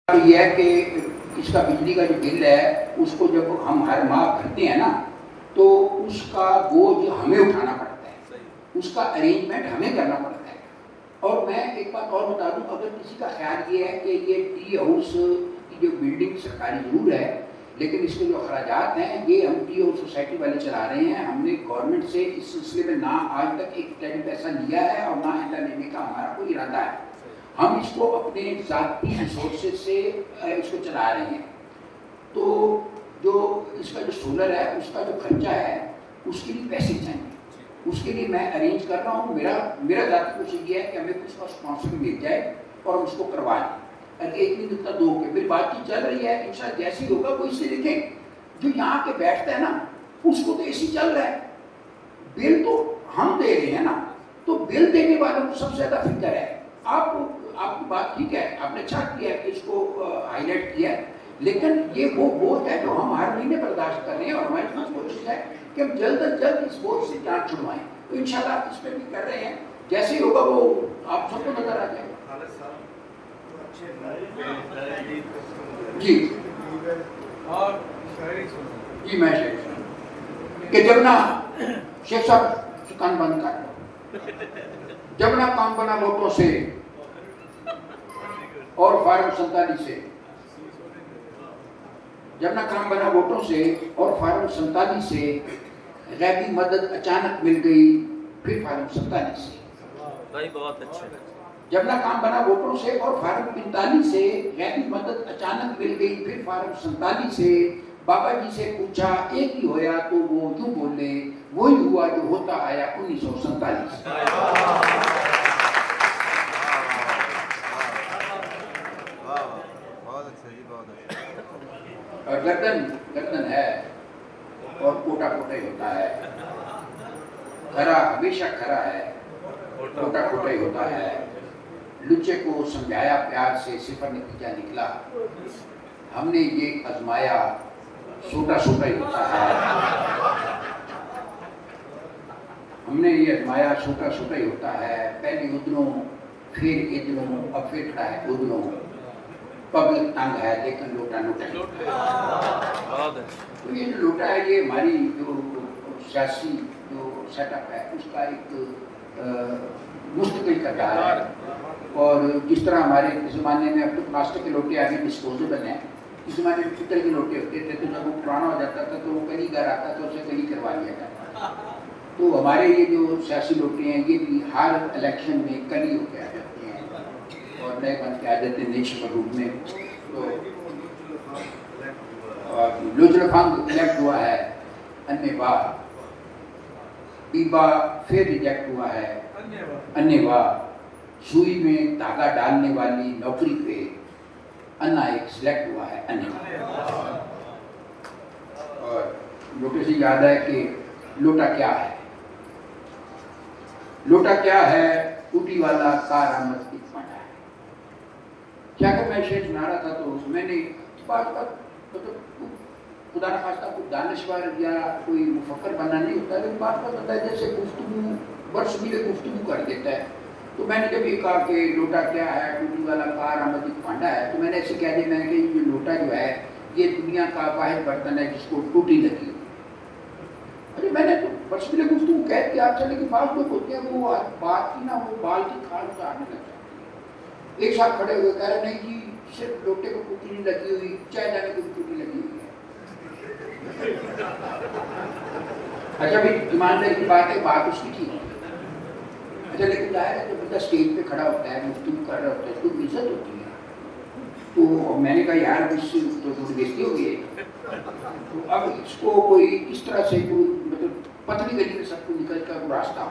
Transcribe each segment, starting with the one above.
یہ ہے کہ اس کا بجلی کا جو بل ہے اس کو جب ہم ہر ماہ بھرتے ہیں نا تو اس کا بوجھ ہمیں اٹھانا پڑتا ہے، اس کا ارینجمنٹ ہمیں کرنا پڑتا ہے۔ اور میں ایک بات اور بتا دوں، اگر کسی کا خیال یہ ہے کہ یہ ٹی ہاؤس کی جو بلڈنگ سرکاری ضرور ہے لیکن اس کے جو اخراجات ہیں یہ ہم ٹی ہاؤس سوسائٹی والے چلا رہے ہیں، ہم نے گورنمنٹ سے اس سلسلے میں نہ آج تک ایک ٹائم پیسہ لیا ہے اور نہ آئندہ لینے کا ہمارا کوئی ارادہ ہے۔ ہم اس کو اپنے ذاتی ریسورسز سے اس کو چلا رہے ہیں۔ تو جو اس کا جو سولر ہے اس کا جو خرچہ ہے اس کے لیے پیسے چاہیے، اس کے لیے میں ارینج کر رہا ہوں۔ میرا ذاتی کوشش یہ ہے کہ ہمیں کچھ کا اسپانسر مل جائے اور ہم اس کو کروا لیں۔ اگر ایک نہیں ملتا دو کے، میری بات چیت چل رہی ہے، انشاءاللہ جیسے ہی ہوگا کوئی سے دیکھیں جو یہاں کے بیٹھتا ہے نا اس کو تو اے سی چل رہا ہے، بل تو ہم دے رہے ہیں نا، تو بل دینے والوں کو سب سے زیادہ فکر ہے۔ آپ کی بات ٹھیک ہے، آپ نے اچھا کیا کہ اس کو ہائی لائٹ کیا ہے، لیکن یہ وہ بوجھ ہے جو ہم ہر مہینے برداشت کر رہے ہیں اور ہماری خود کوشش ہے کہ ہم جلد از جلد اس بوجھ سے جان چھڑوائیں۔ تو انشاءاللہ آپ اس پہ بھی کر رہے ہیں، جیسے ہی ہوگا وہ آپ سب کو نظر آ جائے گا۔ جی جی میں کہ جب نہ شیخ صاحب کان بند کر لو، جب نہ کام بنا ووٹوں سے اور فارم 47 سے، جب نہ کام بنا ووٹوں سے اور فارم 47 سے، غیبی مدد اچانک مل گئی پھر فارم 47 سے۔ بہت اچھا۔ جب نہ کام بنا ووٹوں سے اور فارم 45 سے، غیبی مدد اچانک مل گئی پھر فارم 47 سے۔ بابا جی سے پوچھا ایک ہی ہویا تو وہ یوں بولے، وہی ہوا جو ہوتا آیا 1947۔ اور گردن ہے اور کوٹا کوٹا ہی ہوتا ہے، کھرا ہمیشہ کھرا ہے، کوٹا کوٹا ہی ہوتا ہے۔ لچے کو سمجھایا پیار سے، صفر نتیجہ نکلا، ہم نے یہ آزمایا سوٹا سوٹا ہی ہوتا ہے، ہم نے یہ آزمایا سوٹا سوٹا ہی ہوتا ہے۔ پہلے ادنوں پھر ادنوں اب پھر کھڑا ہے ادنوں، پبلک تنگ ہے لیکن لوٹا لوٹا ہی ہوتا ہے۔ تو یہ جو لوٹا ہے یہ ہماری جو سیاسی جو سیٹ اپ ہے اس کا ایک مستقل کردار ہے۔ اور جس طرح ہمارے زمانے میں اب تو پلاسٹک کے لوٹے آگے ڈسپوزیبل ہیں، اس زمانے میں پیتل کے لوٹے ہوتے تھے، تو جب وہ پرانا ہو جاتا تھا تو وہ کہیں گھر آتا تھا اسے کہیں کروا لیا جاتا۔ تو ہمارے یہ جو سیاسی لوٹے ہیں یہ بھی ہر الیکشن میں کلی ہو کے آ جاتے ہیں اور نئے بن کے آ جاتے ہیں نئی شکل روپ میں۔ تو لوچڑفنگ الیکٹ ہوا ہے، انیہ واہ بیبا پھر ریجیکٹ ہوا ہے، انیہ واہ سوئی میں دھاگا ڈالنے والی نوکری پہ انا ایک سلیکٹ ہوا ہے، انیہ واہ۔ اور لوٹے سے یاد ہے کہ لوٹا کیا ہے، لوٹا کیا ہے، ٹوٹی والا کار آمد کی پڑا ہے۔ کیا کہ میں شعر سنا رہا تھا تو میں نے بات مطلب خدا نخواستہ کوئی دانشور یا کوئی مفکر بننا نہیں ہوتا، لیکن بات کا بندہ جیسے گفتگو برس میلے گفتگو کر دیتا ہے۔ تو میں نے جب یہ کہا کہ لوٹا کیا ہے، ٹوٹی والا کار آمد ایک پانڈا ہے، تو میں نے ایسے کہہ دیا میں نے کہ یہ لوٹا جو ہے یہ دنیا کا واحد برتن ہے جس کو ٹوٹی لگی۔ ارے میں نے تو برس میلے گفتگو کہہ کے آپ چلے کہ بعض لوگ ہوتے ہیں وہ بات کی نا وہ بال کی کھال اتارنے لگ جاتے ہیں۔ ایک ساتھ کھڑے ہوئے کہہ رہے نہیں جی صرف لوٹے کو ٹوٹی نہیں لگی ہوئی، چائے جانے کو بھی ٹوٹی لگی ہوئی ہے۔ اچھا بھائی ایمانداری کی بات ہے، بات اس کی ٹھیک ہے، اچھا لیکن ظاہر ہے جب بندہ اسٹیج پہ کھڑا ہوتا ہے گفتگو کر رہا ہوتا ہے اس کو عزت ہوتی ہے۔ تو میں نے کہا یار اس سے تو بےزتی ہو گئی ہے، تو اب اس کو کوئی اس طرح سے کوئی مطلب پتلی گلی میں سب کو نکل کر وہ راستہ ہو۔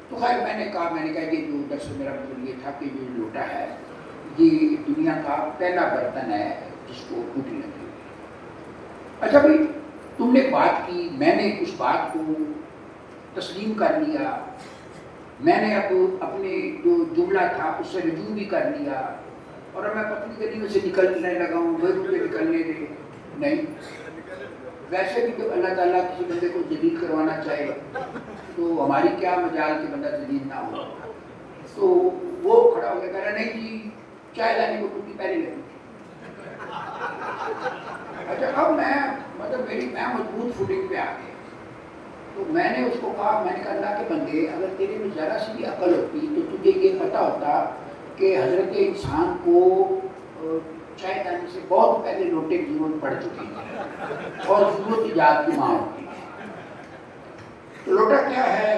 تو خیر میں نے کہا یہ جو درس میرا مطلب یہ تھا کہ جو لوٹا ہے یہ دنیا کا پہلا برتن ہے جس کو ٹوٹی لگی ہوئی ہے۔ اچھا بھائی تم نے بات کی، میں نے اس بات کو تسلیم کر لیا، میں نے اب اپنے جو جملہ تھا اس سے رجوع بھی کر لیا اور اب میں پتلی گلی میں سے نکلنے لگا ہوں، بھائی مجھے نکلنے دے نہیں۔ ویسے بھی جب اللہ تعالیٰ کسی بندے کو جدید کروانا چاہے تو ہماری کیا مجال کہ بندہ جدید نہ ہو۔ تو وہ کھڑا ہو کے کہہ رہا نہیں جی چائے لانے کو ٹوٹی پہلے لگی، میری میں مضبوط فوٹنگ پہ آ گیا. تو میں نے اس کو کہا، میں نے کہا اللہ کے بندے اگر تیرے میں ذرا سی بھی عقل ہوتی تو تجھے یہ پتہ ہوتا کہ حضرت انسان کو چائے دانی سے بہت پہلے لوٹے کی ضرورت پڑ چکی ہے اور ضرورت ایجاد کی ماں ہوتی ہے. تو لوٹا کیا ہے؟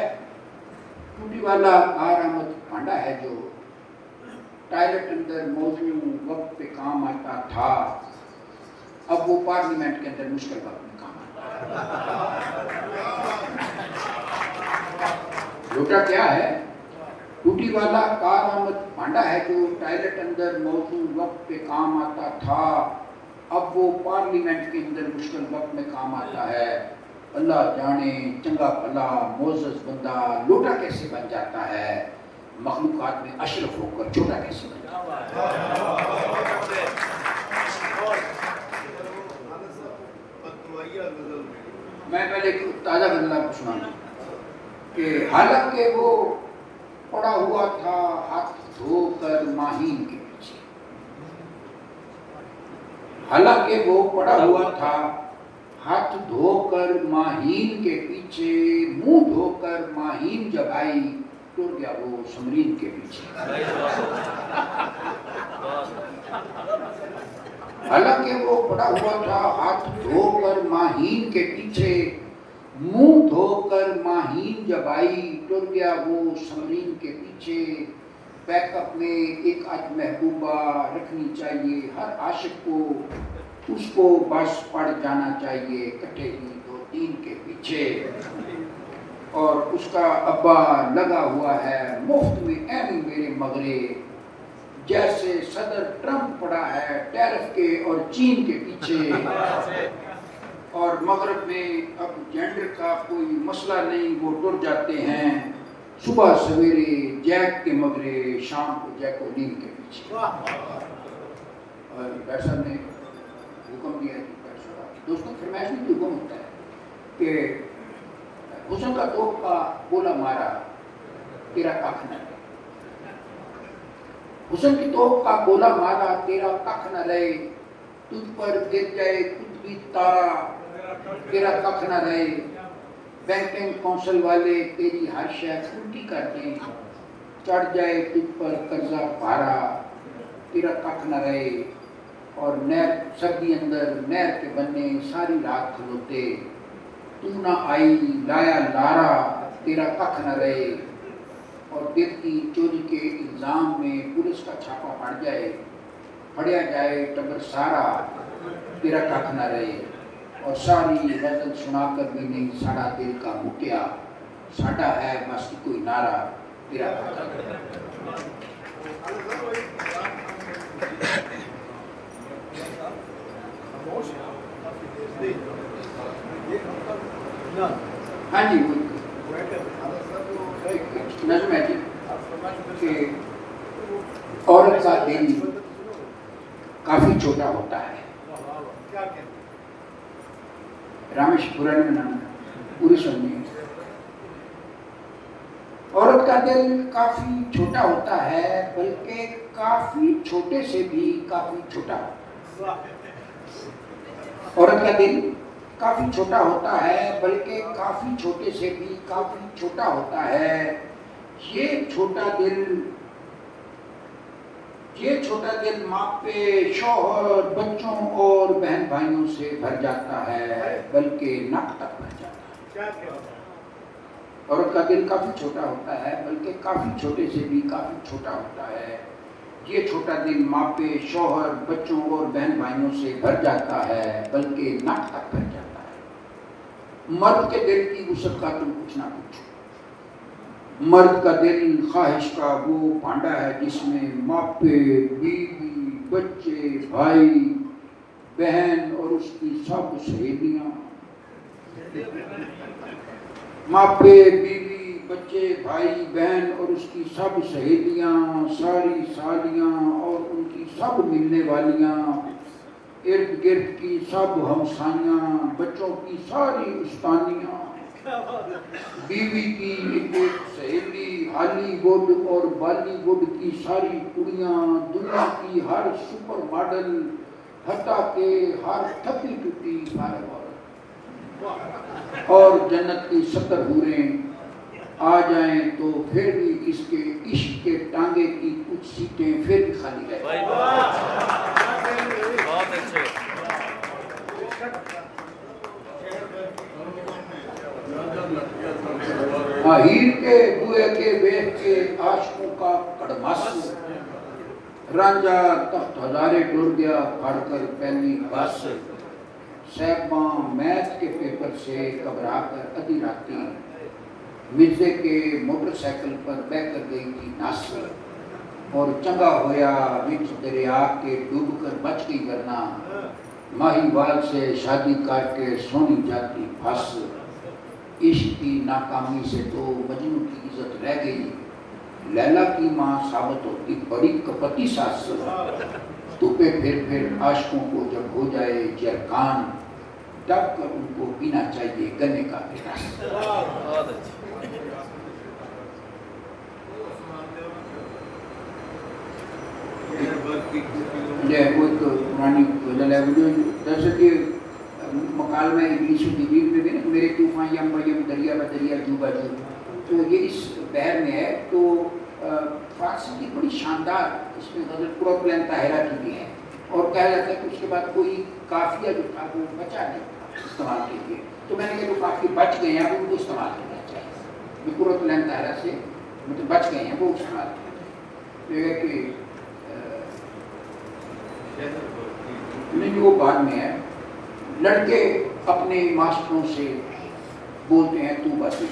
ٹوٹی والا کار آمد پانڈا ہے جو ٹائلٹ اندر موزوں وقت پہ کام آتا تھا، اب وہ پارلیمنٹ کے اندر مشکل وقت میں کام آتا ہے. لوٹا کیا ہے؟ ٹوٹی والا کار آمد پانڈا ہے جو ٹائلٹ اندر موزوں وقت پہ کام آتا تھا، اب وہ پارلیمنٹ کے اندر مشکل وقت میں کام آتا ہے. اللہ جانے چنگا بھلا معزز بندہ لوٹا کیسے بن جاتا ہے، مخلوقات میں اشرف ہو کر چھوٹا کیسے بن جاتا ہے. میں پہلے ایک تازہ غزل آپ کو سناؤں کہ حالانکہ وہ پڑا ہوا تھا ہاتھ دھو کر ماہین کے پیچھے، حالانکہ وہ پڑا ہوا تھا ہاتھ دھو کر ماہین کے پیچھے، منہ دھو کر ماہین جب آئی ٹر گیا وہ سمرین کے پیچھے. حالانکہ وہ پڑا ہوا تھا ہاتھ دھو کر ماہین کے پیچھے، منہ دھو کر ماہین جب آئی ٹر گیا وہ سمرین کے پیچھے. بیک اپ میں ایک آج محبوبہ رکھنی چاہیے ہر عاشق کو، اس کو بس پڑ جانا چاہیے کٹھے ہی دو تین کے پیچھے. اور اس کا ابا لگا ہوا ہے مفت میں ایم میرے مغرے، جیسے صدر ٹرمپ پڑا ہے ٹیرف کے اور چین کے پیچھے. اور مغرب میں اب جینڈر کا کوئی مسئلہ نہیں، وہ ٹر جاتے ہیں صبح سویرے جیک کے مغرے، شام کو جیکولین کے پیچھے. اور پیسہ نے حکم دیا ہے دوستوں، فرمائش میں حکم ہوتا ہے کہ حسن کا توپ کا گولا مارا تیرا کاکھ نہ رہے، حسن کی توپ کا گولا مارا تیرا کاکھ نہ رہے، تجھ پر گر جائے کچھ بھی تارا تیرا کاکھ نہ رہے. بینکنگ کونسل والے تیری ہر شے الٹی کر دیں، چڑھ جائے تجھ پر قرضہ بھارا تیرا کاکھ نہ رہے. اور نہر سردی اندر نہر کے بننے ساری رات کھلوتے، تو نہ آئی لایا لارا تیرا کاکھ نہ رہے. اور دل کی چوری کے الزام میں پولیس کا چھاپا پڑ جائے، پڑیا جائے ٹبر سارا تیرا کاکھ نہ رہے. اور ساری غزل سنا کر بھی نہیں ساڑا دل کا مکیا، ساڈا ہے بس کوئی نعرہ تیرا کاکھ نہ رہے. ہاں جی نظم ہے جی کہ عورت کا دل کافی چھوٹا ہوتا ہے. رامیش پورانی میں نام پوری سننی. عورت کا دل کافی چھوٹا ہوتا ہے بلکہ کافی چھوٹے سے بھی کافی چھوٹا. عورت کا دل کافی چھوٹا ہوتا ہے بلکہ کافی چھوٹے سے بھی کافی چھوٹا ہوتا ہے. یہ چھوٹا دل ماں پہ شوہر بچوں اور بہن بھائیوں سے بھر جاتا ہے بلکہ ناک تک بھر جاتا ہے. عورت کا دل کافی چھوٹا ہوتا ہے بلکہ کافی چھوٹے سے بھی کافی چھوٹا ہوتا ہے. یہ چھوٹا دل ماں پہ شوہر بچوں اور بہن بھائیوں سے بھر جاتا ہے بلکہ ناک تک بھر جاتا ہے. مرد کے دل کی وسعت کا تم کچھ نہ پوچھو. مرد کا دل خواہش کا وہ بھانڈا ہے جس میں ماں پہ بیوی بچے بھائی بہن اور اس کی سب سہیلیاں، ماں پہ بیوی بچے بھائی بہن اور اس کی سب سہیلیاں، ساری سالیاں اور ان کی سب ملنے والیاں، ارد گرد کی سب ہمسائیاں، بچوں کی ساری استانیاں، بیوی کی ایک سہیلی، ہالی ووڈ اور بالی ووڈ کی ساری کڑیاں، دنیا کی ہر سپر ماڈل، حتیٰ کہ ہر تھکی ٹوٹی فارغ عورت. اور جنت کی 70 حوریں آ جائیں تو پھر بھی اس کے عشق کے ٹانگے کی کچھ سیٹیں پھر بھی خالی رہتی ہیں۔ بہت اچھے۔ ہیر کے بوئے کے بیخ کے عاشقوں کا کڑماس، رانجھا تخت ہزارے ٹر گیا پھاڑ کر پہلی بس، صاحباں میتھ کے پیپر سے گھبرا کر ادھی راتی مرزے کے موٹر سائیکل پر بہ کر گئی تھی نس، اور چنگا ہویا وچ دریا کے ڈوب کر بچ گئی ورنہ ماہی وال سے شادی کر کے سونی جاتی پھنس، عشق کی ناکامی سے تو مجنو کی عزت رہ گئی، لیلا کی ماں ثابت ہوتی بڑی کپتی ساس، توپے پھر عاشقوں کو جب ہو جائے جرکان، ڈب کر ان کو پینا چاہیے گنے کا رس۔ بہت اچھے۔ یہ وہ ایک پرانی غزل ہے، دراصل یہ مکالمہ ابلیس و جبریل میں بھی نا، میرے طوفان یم بیم دریا بہ دریا جو بہ جو، تو یہ اس بحر میں ہے۔ تو فارسی کی بڑی شاندار اس میں غزل پروپلین طاہرہ کی بھی ہے، اور کہا جاتا ہے کہ اس کے بعد کوئی قافیہ جو تھا وہ بچا نہیں تھا استعمال کے لیے، تو میں نے کہا جو قافیے بچ گئے ہیں ان کو استعمال کرنا چاہیے، جو پروپلین طاہرہ سے مطلب بچ گئے ہیں وہ استعمال کرنا چاہیے۔ یہ ہے کہ نہیں وہ بعد میں ہے، لڑکے اپنے ماسٹروں سے بولتے ہیں تو باتیں